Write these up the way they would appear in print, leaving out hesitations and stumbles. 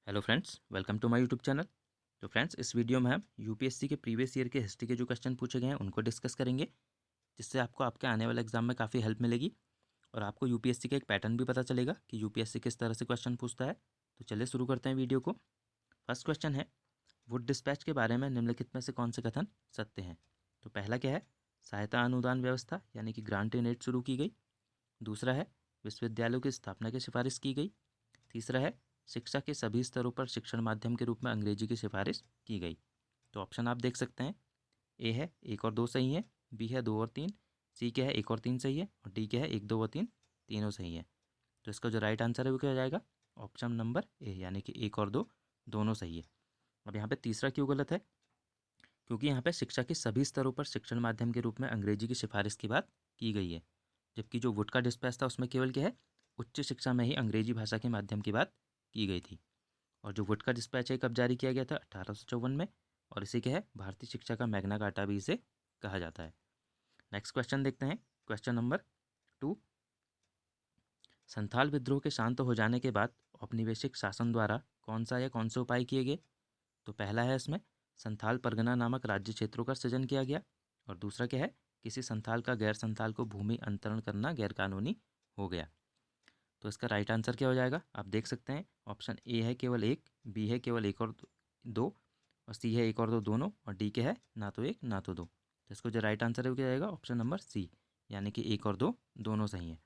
Hello friends, welcome to my YouTube channel. तो friends, इस video में हम यूपीएससी के प्रीवियस ईयर के हिस्ट्री के जो क्वेश्चन पूछे गए हैं उनको डिस्कस करेंगे, जिससे आपको आपके आने वाले एग्जाम में काफ़ी हेल्प मिलेगी और आपको यूपीएससी का एक पैटर्न भी पता चलेगा कि यूपीएससी किस तरह से क्वेश्चन पूछता है। तो चलिए शुरू करते हैं वीडियो को। फर्स्ट क्वेश्चन है, वुड डिस्पैच के बारे में निम्नलिखित में से कौन से कथन सत्य हैं। तो पहला क्या है, सहायता अनुदान व्यवस्था यानी कि ग्रांट इन एड शुरू की गई। दूसरा है, विश्वविद्यालयों की स्थापना की सिफारिश की गई। तीसरा है, शिक्षा के सभी स्तरों पर शिक्षण माध्यम के रूप में अंग्रेजी की सिफारिश की गई। तो ऑप्शन आप देख सकते हैं, ए है एक और दो सही है, बी है दो और तीन, सी क्या है एक और तीन सही है और डी क्या है एक दो और तीन तीनों सही है। तो इसका जो राइट आंसर है वो क्या हो जाएगा, ऑप्शन नंबर ए यानी कि एक और दो दोनों सही है। अब यहाँ पे तीसरा क्यों गलत है, क्योंकि यहाँ पे शिक्षा के सभी स्तरों पर शिक्षण माध्यम के रूप में अंग्रेजी की सिफारिश की बात की गई है, जबकि जो वुड का डिस्पैच था उसमें केवल क्या है, उच्च शिक्षा में ही अंग्रेजी भाषा के माध्यम की बात की गई थी। और जो वुड का डिस्पैच है कब जारी किया गया था, 1854 में, और इसे क्या है, भारतीय शिक्षा का मैग्ना कार्टा भी इसे कहा जाता है। नेक्स्ट क्वेश्चन देखते हैं, क्वेश्चन नंबर 2। संथाल विद्रोह के शांत हो जाने के बाद औपनिवेशिक शासन द्वारा कौन से उपाय किए गए। तो पहला है इसमें, संथाल परगना नामक राज्य क्षेत्रों का सृजन किया गया। और दूसरा क्या है, किसी संथाल का गैर संथाल को भूमि अंतरण करना गैरकानूनी हो गया। तो इसका राइट आंसर क्या हो जाएगा, आप देख सकते हैं, ऑप्शन ए है केवल एक, बी है केवल एक और दो, और सी है एक और दो दोनों, और डी क्या है ना तो एक ना तो दो। तो इसको जो राइट आंसर है वो क्या जाएगा, ऑप्शन नंबर सी यानी कि एक और दो दोनों सही है।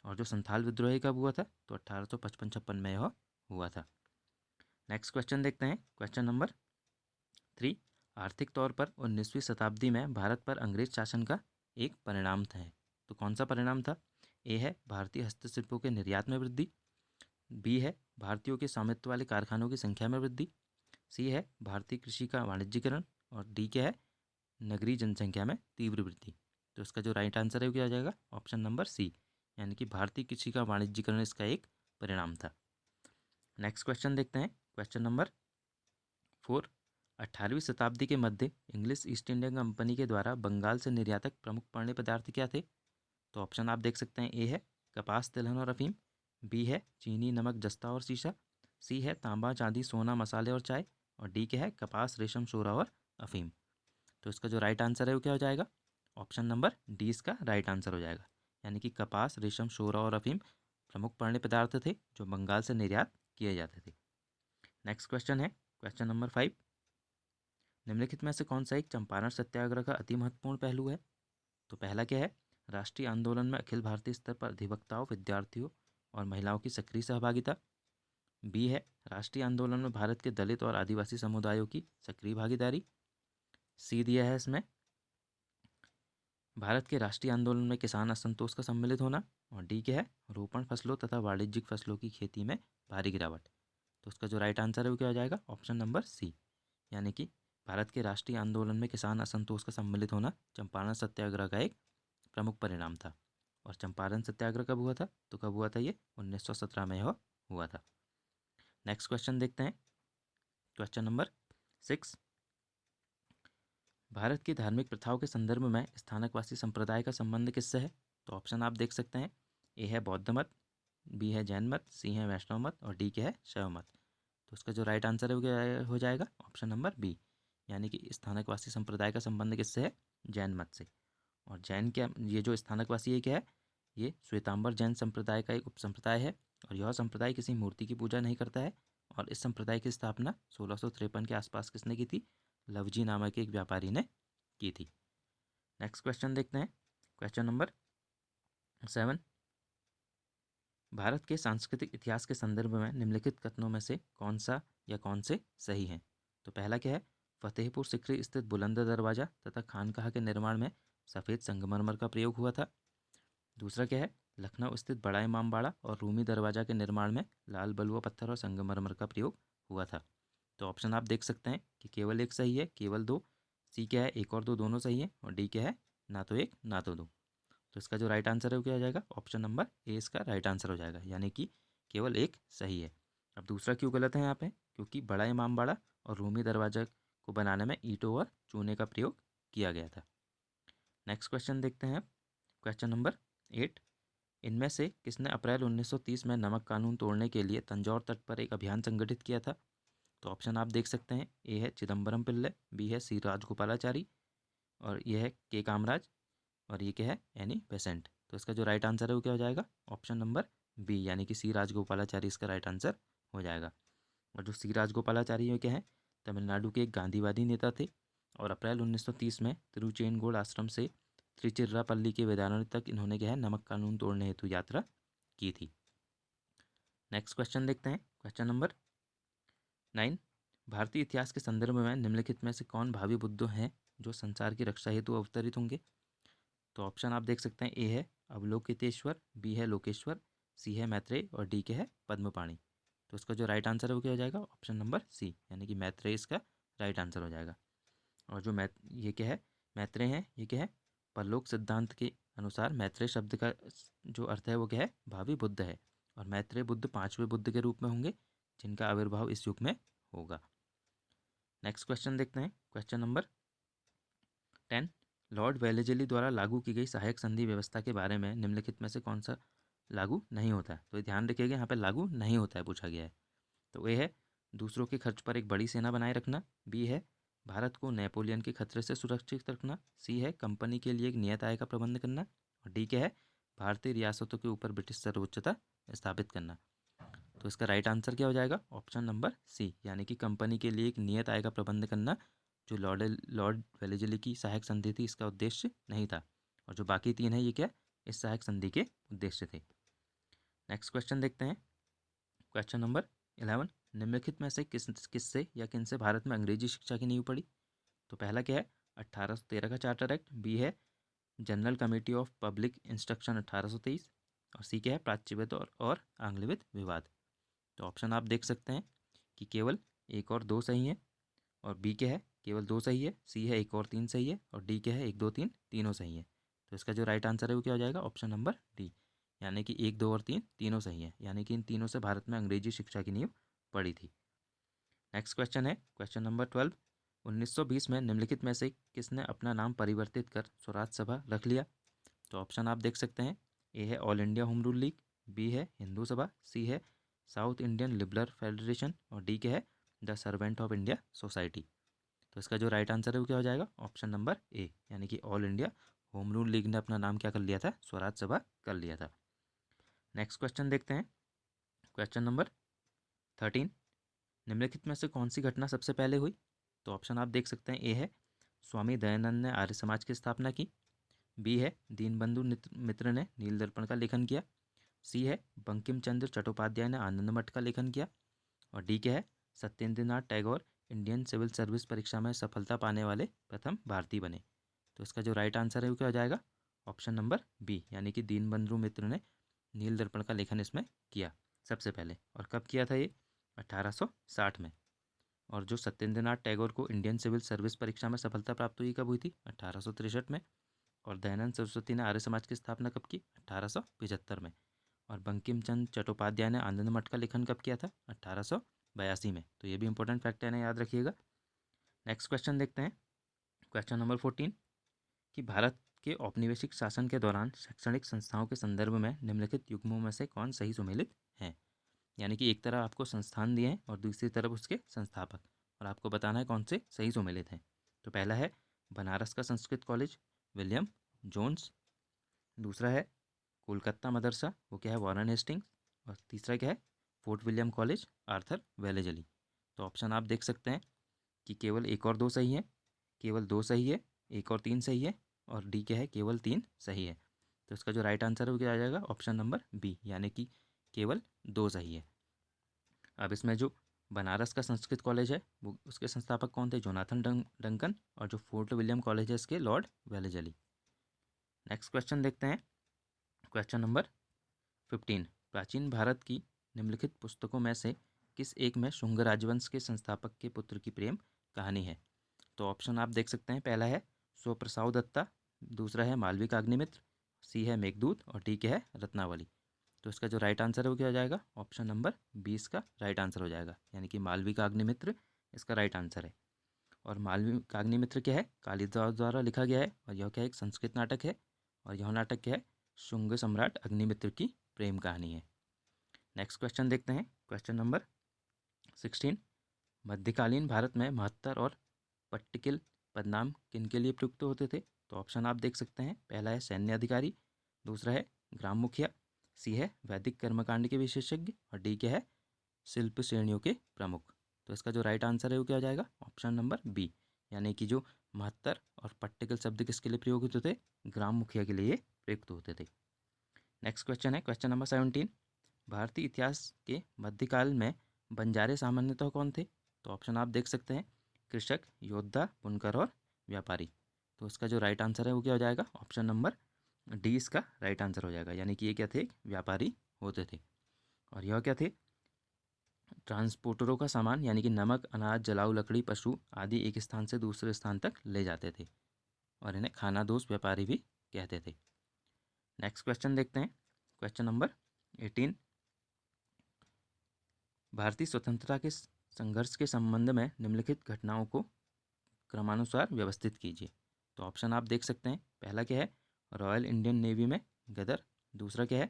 और जो संथाल विद्रोह कब हुआ था, तो 1855-56 में यह हुआ था। नेक्स्ट क्वेश्चन देखते हैं, क्वेश्चन नंबर 3। आर्थिक तौर पर 19वीं शताब्दी में भारत पर अंग्रेज शासन का एक परिणाम था। तो कौन सा परिणाम था, ए है भारतीय हस्तशिल्पों के निर्यात में वृद्धि, बी है भारतीयों के स्वामित्व वाले कारखानों की संख्या में वृद्धि, सी है भारतीय कृषि का वाणिज्यिकरण, और डी क्या है, नगरीय जनसंख्या में तीव्र वृद्धि। तो इसका जो राइट आंसर है वो क्या आ जाएगा, ऑप्शन नंबर सी यानी कि भारतीय कृषि का वाणिज्यिकरण इसका एक परिणाम था। नेक्स्ट क्वेश्चन देखते हैं, क्वेश्चन नंबर 4। 18वीं शताब्दी के मध्य इंग्लिश ईस्ट इंडिया कंपनी के द्वारा बंगाल से निर्यातक प्रमुख पानी पदार्थ क्या थे। तो ऑप्शन आप देख सकते हैं, ए है कपास तिलहन और अफीम, बी है चीनी नमक जस्ता और शीशा, सी है तांबा चांदी सोना मसाले और चाय, और डी क्या है कपास रेशम शोरा और अफीम। तो इसका जो राइट आंसर है वो क्या हो जाएगा, ऑप्शन नंबर डी इसका राइट आंसर हो जाएगा, यानी कि कपास रेशम शोरा और अफीम प्रमुख पानी पदार्थ थे जो बंगाल से निर्यात किए जाते थे। नेक्स्ट क्वेश्चन है, क्वेश्चन नंबर 5। निम्नलिखित में से कौन सा एक चंपारण सत्याग्रह का अति महत्वपूर्ण पहलू है। तो पहला क्या है, राष्ट्रीय आंदोलन में अखिल भारतीय स्तर पर अधिवक्ताओं विद्यार्थियों और महिलाओं की सक्रिय सहभागिता, बी है राष्ट्रीय आंदोलन में भारत के दलित और आदिवासी समुदायों की सक्रिय भागीदारी, सी दिया है इसमें भारत के राष्ट्रीय आंदोलन में किसान असंतोष का सम्मिलित होना, और डी क्या है रोपण फसलों तथा वाणिज्यिक फसलों की खेती में भारी गिरावट। तो उसका जो राइट आंसर है वो क्या हो जाएगा, ऑप्शन नंबर सी यानी कि भारत के राष्ट्रीय आंदोलन में किसान असंतोष का सम्मिलित होना चंपारण सत्याग्रह का एक प्रमुख परिणाम था। और चंपारण सत्याग्रह कब हुआ था, तो कब हुआ था ये 1917 में यह हुआ था। नेक्स्ट क्वेश्चन देखते हैं, क्वेश्चन नंबर 6। भारत की धार्मिक प्रथाओं के संदर्भ में स्थानकवासी संप्रदाय का संबंध किससे है। तो ऑप्शन आप देख सकते हैं, ए है बौद्ध मत, बी है जैन मत, सी है वैष्णव मत, और डी क्या है शैव मत। तो उसका जो राइट आंसर है वो क्या हो जाएगा, ऑप्शन नंबर बी यानी कि स्थानकवासी संप्रदाय का संबंध किससे है, जैन मत से। और जैन क्या, ये जो स्थानकवासी है क्या है, ये श्वेतांबर जैन संप्रदाय का एक उपसंप्रदाय है, और यह संप्रदाय किसी मूर्ति की पूजा नहीं करता है। और इस संप्रदाय की स्थापना 1653 के आसपास किसने की थी, लवजी नामक एक व्यापारी ने की थी। नेक्स्ट क्वेश्चन देखते हैं, क्वेश्चन नंबर 7। भारत के सांस्कृतिक इतिहास के संदर्भ में निम्नलिखित कथनों में से कौन सा या कौन से सही हैं। तो पहला क्या है, फतेहपुर सिकरी स्थित बुलंद दरवाजा तथा खानकाह के निर्माण में सफ़ेद संगमरमर का प्रयोग हुआ था। दूसरा क्या है, लखनऊ स्थित बड़ा इमामबाड़ा और रूमी दरवाजा के निर्माण में लाल बलुआ पत्थर और संगमरमर का प्रयोग हुआ था। तो ऑप्शन आप देख सकते हैं कि केवल एक सही है, केवल दो, सी क्या है एक और दो दोनों सही है, और डी क्या है ना तो एक ना तो दो। तो इसका जो राइट आंसर है वो क्या हो जाएगा, ऑप्शन नंबर ए इसका राइट आंसर हो जाएगा, यानी कि केवल एक सही है। अब दूसरा क्यों गलत है यहाँ पे, क्योंकि बड़ा इमामबाड़ा और रूमी दरवाजा को बनाने में ईंटों और चूने का प्रयोग किया गया था। नेक्स्ट क्वेश्चन देखते हैं, क्वेश्चन नंबर 8। इनमें से किसने अप्रैल 1930 में नमक कानून तोड़ने के लिए तंजौर तट पर एक अभियान संगठित किया था? तो ऑप्शन आप देख सकते हैं, ए है चिदम्बरम पिल्ले, बी है सी राजगोपालाचारी, और ये है के कामराज, और ये क्या है एनी बेसेंट। तो इसका जो राइट आंसर है वो क्या हो जाएगा? ऑप्शन नंबर बी, यानी कि सी राजगोपालाचारी इसका राइट आंसर हो जाएगा। और जो सी राजगोपालाचारी ये क्या है, तमिलनाडु के एक गांधीवादी नेता थे, और अप्रैल 1930 में तिरुचेनगोड आश्रम से त्रिचिरापल्ली के वेदारण्य तक इन्होंने क्या है नमक कानून तोड़ने हेतु यात्रा की थी। नेक्स्ट क्वेश्चन देखते हैं, क्वेश्चन नंबर 9। भारतीय इतिहास के संदर्भ में निम्नलिखित में से कौन भावी बुद्ध हैं जो संसार की रक्षा हेतु अवतरित होंगे? तो ऑप्शन आप देख सकते हैं, ए है अवलोकितेश्वर, बी है लोकेश्वर, सी है मैत्रेय, और डी के है पद्मपाणि। तो इसका जो राइट आंसर है वो क्या हो जाएगा? ऑप्शन नंबर सी, यानी कि मैत्रेय इसका राइट आंसर हो जाएगा। और जो ये क्या है मैत्रेय है, ये क्या है परलोक सिद्धांत के अनुसार मैत्रेय शब्द का जो अर्थ है वो क्या है भावी बुद्ध है, और मैत्रेय बुद्ध पांचवें बुद्ध के रूप में होंगे जिनका आविर्भाव इस युग में होगा। नेक्स्ट क्वेश्चन देखते हैं, क्वेश्चन नंबर 10। लॉर्ड वेलेजली द्वारा लागू की गई सहायक संधि व्यवस्था के बारे में निम्नलिखित में से कौन सा लागू नहीं होता है? तो ध्यान रखिएगा, यहाँ पे लागू नहीं होता है पूछा गया है। तो ए है दूसरों के खर्च पर एक बड़ी सेना बनाए रखना, बी है भारत को नेपोलियन के खतरे से सुरक्षित रखना, सी है कंपनी के लिए एक नियत आय का प्रबंध करना, और डी क्या है भारतीय रियासतों के ऊपर ब्रिटिश सर्वोच्चता स्थापित करना। तो इसका राइट आंसर क्या हो जाएगा? ऑप्शन नंबर सी, यानी कि कंपनी के लिए एक नियत आय का प्रबंध करना जो लॉर्ड वेलेजली की सहायक संधि थी इसका उद्देश्य नहीं था, और जो बाकी तीन है ये क्या इस सहायक संधि के उद्देश्य थे। नेक्स्ट क्वेश्चन देखते हैं, क्वेश्चन नंबर 11। निम्नलिखित में से किससे या किनसे भारत में अंग्रेजी शिक्षा की नींव पड़ी? तो पहला क्या है 1813 का चार्टर एक्ट, बी है general committee of public instruction 1823, और सी क्या है प्राच्यविद और आंग्लविद विवाद। तो ऑप्शन आप देख सकते हैं कि केवल एक और दो सही है, और बी क्या है केवल दो सही है, सी है एक और तीन सही है, और डी क्या है एक दो तीन तीनों सही है। तो इसका जो राइट आंसर है वो क्या हो जाएगा? ऑप्शन नंबर डी, यानी कि एक दो और तीन तीनों सही है, यानी कि इन तीनों से भारत में अंग्रेजी शिक्षा की नींव पड़ी थी। नेक्स्ट क्वेश्चन है क्वेश्चन नंबर 12। 1920 में निम्नलिखित में से किसने अपना नाम परिवर्तित कर स्वराज सभा रख लिया? तो ऑप्शन आप देख सकते हैं, ए है All India Home Rule League, B है हिंदू सभा, सी है साउथ इंडियन लिबरल फेडरेशन, और डी के है the Servant of India Society. तो इसका जो राइट आंसर है वो क्या हो जाएगा? ऑप्शन नंबर ए, यानी कि all India Home Rule league ने अपना नाम क्या कर लिया था? स्वराज सभा कर लिया था। नेक्स्ट क्वेश्चन देखते हैं, क्वेश्चन नंबर 13। निम्नलिखित में से कौन सी घटना सबसे पहले हुई? तो ऑप्शन आप देख सकते हैं, ए है स्वामी दयानंद ने आर्य समाज की स्थापना की, बी है दीनबंधु मित्र ने नील दर्पण का लेखन किया, सी है बंकिम चंद्र चट्टोपाध्याय ने आनंद मठ का लेखन किया, और डी क्या है Satyendranath Tagore Indian Civil Service परीक्षा में सफलता पाने वाले प्रथम भारतीय बने। तो इसका जो राइट आंसर है वो क्या हो जाएगा? ऑप्शन नंबर बी, यानी कि दीनबंधु मित्र ने नील दर्पण का लेखन इसमें किया सबसे पहले। और कब किया था ये? 1860 में। और जो सत्येंद्रनाथ टैगोर को इंडियन सिविल सर्विस परीक्षा में सफलता प्राप्त हुई कब हुई थी? 1863 में। और दयानंद सरस्वती ने आर्य समाज की स्थापना कब की? 1875 में। और बंकिम चंद्र चट्टोपाध्याय ने आनंद मठ का लेखन कब किया था? 1882 में। तो ये भी इंपॉर्टेंट फैक्ट है ना, याद रखिएगा। नेक्स्ट क्वेश्चन देखते हैं, क्वेश्चन नंबर 14 कि भारत के औपनिवेशिक शासन के दौरान शैक्षणिक संस्थाओं के संदर्भ में निम्नलिखित युग्मों में से कौन सही सुमेलित है? यानी कि एक तरफ आपको संस्थान दिए हैं और दूसरी तरफ उसके संस्थापक, और आपको बताना है कौन से सही सुमेलित हैं। तो पहला है बनारस का संस्कृत कॉलेज, विलियम जोन्स। दूसरा है कोलकाता मदरसा, वो क्या है वॉरेन हेस्टिंग्स। और तीसरा क्या है fort William college, Arthur Wellesley. तो ऑप्शन आप देख सकते हैं कि केवल एक और दो सही है, केवल दो सही है, एक और तीन सही है, और डी क्या है केवल तीन सही है। तो इसका जो राइट आंसर है वो क्या आ जाएगा? ऑप्शन नंबर बी, यानी कि केवल दो सही है। अब इसमें जो बनारस का संस्कृत कॉलेज है वो उसके संस्थापक कौन थे? Jonathan Duncan. और जो फोर्ट विलियम कॉलेज है इसके लॉर्ड वेलेजली। नेक्स्ट क्वेश्चन देखते हैं, क्वेश्चन नंबर 15। प्राचीन भारत की निम्नलिखित पुस्तकों में से किस एक में शुंग राजवंश के संस्थापक के पुत्र की प्रेम कहानी है? तो ऑप्शन आप देख सकते हैं, पहला है स्वप्रसाव दत्ता, दूसरा है मालविका अग्निमित्र, सी है मेघदूत, और डी के है रत्नावली। तो इसका जो राइट आंसर है वो क्या हो जाएगा? ऑप्शन नंबर 20 का राइट आंसर हो जाएगा, यानी कि मालविका अग्निमित्र इसका राइट आंसर है। और मालविका अग्निमित्र क्या है? कालिदास द्वारा लिखा गया है, और यह क्या है एक संस्कृत नाटक है, और यह नाटक क्या है शुंग सम्राट अग्निमित्र की प्रेम कहानी है। नेक्स्ट क्वेश्चन देखते हैं, क्वेश्चन नंबर 16। मध्यकालीन भारत में महत्तर और पट्टिकिल पदनाम किन के लिए प्रयुक्त होते थे? तो ऑप्शन आप देख सकते हैं, पहला है सैन्य अधिकारी, दूसरा है ग्राम मुखिया, सी है वैदिक कर्मकांड के विशेषज्ञ, और डी क्या है, शिल्प श्रेणियों के प्रमुख। तो इसका जो राइट आंसर है वो क्या हो जाएगा, ऑप्शन नंबर बी, यानी कि जो महत्तर और पट्टिकल शब्द किसके लिए प्रयोग होते थे, ग्राम मुखिया के लिए प्रयुक्त होते थे। नेक्स्ट क्वेश्चन है क्वेश्चन नंबर 17। भारतीय इतिहास के मध्यकाल में बंजारे सामान्यतः कौन थे? तो ऑप्शन आप देख सकते हैं, कृषक, योद्धा, बुनकर और व्यापारी। तो इसका जो राइट आंसर है वो क्या हो जाएगा, ऑप्शन नंबर डी इसका राइट आंसर हो जाएगा, यानी कि ये क्या थे, व्यापारी होते थे। और यह क्या थे, ट्रांसपोर्टरों का सामान, यानी कि नमक, अनाज, जलाऊ लकड़ी, पशु आदि एक स्थान से दूसरे स्थान तक ले जाते थे, और इन्हें खानादोष व्यापारी भी कहते थे। नेक्स्ट क्वेश्चन देखते हैं, क्वेश्चन नंबर 18। भारतीय स्वतंत्रता के संघर्ष के संबंध में निम्नलिखित घटनाओं को क्रमानुसार व्यवस्थित कीजिए। तो ऑप्शन आप देख सकते हैं, पहला क्या है, रॉयल इंडियन नेवी में गदर, दूसरा क्या है,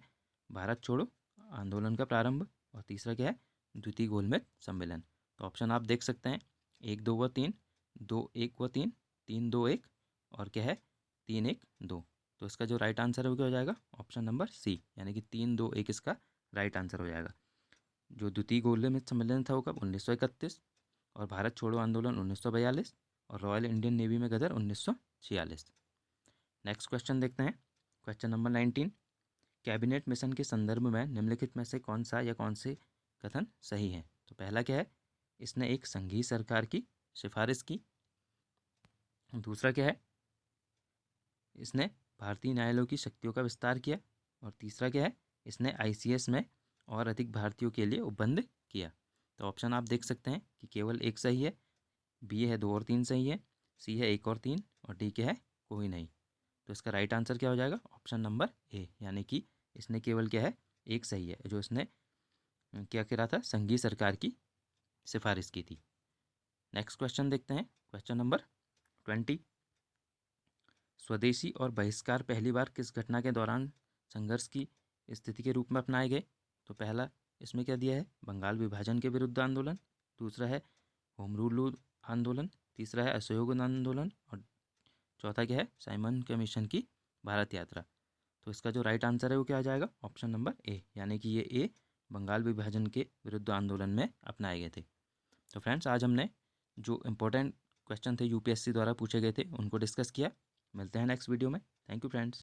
भारत छोड़ो आंदोलन का प्रारंभ, और तीसरा क्या है, द्वितीय गोलमेज सम्मेलन। तो ऑप्शन आप देख सकते हैं, 1, 2 व 3, 2, 1 व 3, 3, 2, 1, और क्या है, 3, 1, 2। तो इसका जो राइट आंसर है वो क्या हो जाएगा, ऑप्शन नंबर सी, यानी कि 3, 2, 1 इसका राइट आंसर हो जाएगा। जो द्वितीय गोलमेज सम्मेलन था वो कब, 1931, और भारत छोड़ो आंदोलन 1942, और रॉयल इंडियन नेवी में गदर 1946। नेक्स्ट क्वेश्चन देखते हैं, क्वेश्चन नंबर 19। कैबिनेट मिशन के संदर्भ में निम्नलिखित में से कौन सा या कौन से कथन सही है? तो पहला क्या है, इसने एक संघीय सरकार की सिफारिश की, दूसरा क्या है, इसने भारतीय न्यायालयों की शक्तियों का विस्तार किया, और तीसरा क्या है, इसने आईसीएस में और अधिक भारतीयों के लिए उपबंध किया। तो ऑप्शन आप देख सकते हैं कि केवल एक सही है, बी है 2 और 3 सही है, सी है 1 और 3, और डी क्या है, कोई नहीं। तो इसका राइट आंसर क्या हो जाएगा, ऑप्शन नंबर ए, यानी कि इसने केवल क्या है, एक सही है, जो इसने क्या करा था, संघीय सरकार की सिफारिश की थी। नेक्स्ट क्वेश्चन देखते हैं, क्वेश्चन नंबर 20। स्वदेशी और बहिष्कार पहली बार किस घटना के दौरान संघर्ष की स्थिति के रूप में अपनाए गए? तो पहला इसमें क्या दिया है, बंगाल विभाजन के विरुद्ध आंदोलन, दूसरा है होम रूल आंदोलन, तीसरा है असहयोग आंदोलन, और चौथा क्या है, साइमन कमीशन की भारत यात्रा। तो इसका जो राइट आंसर है वो क्या आ जाएगा, ऑप्शन नंबर ए, यानी कि ये ए बंगाल विभाजन के विरुद्ध आंदोलन में अपनाए गए थे। तो फ्रेंड्स, आज हमने जो इम्पोर्टेंट क्वेश्चन थे यूपीएससी द्वारा पूछे गए थे उनको डिस्कस किया। मिलते हैं नेक्स्ट वीडियो में। Thank you friends.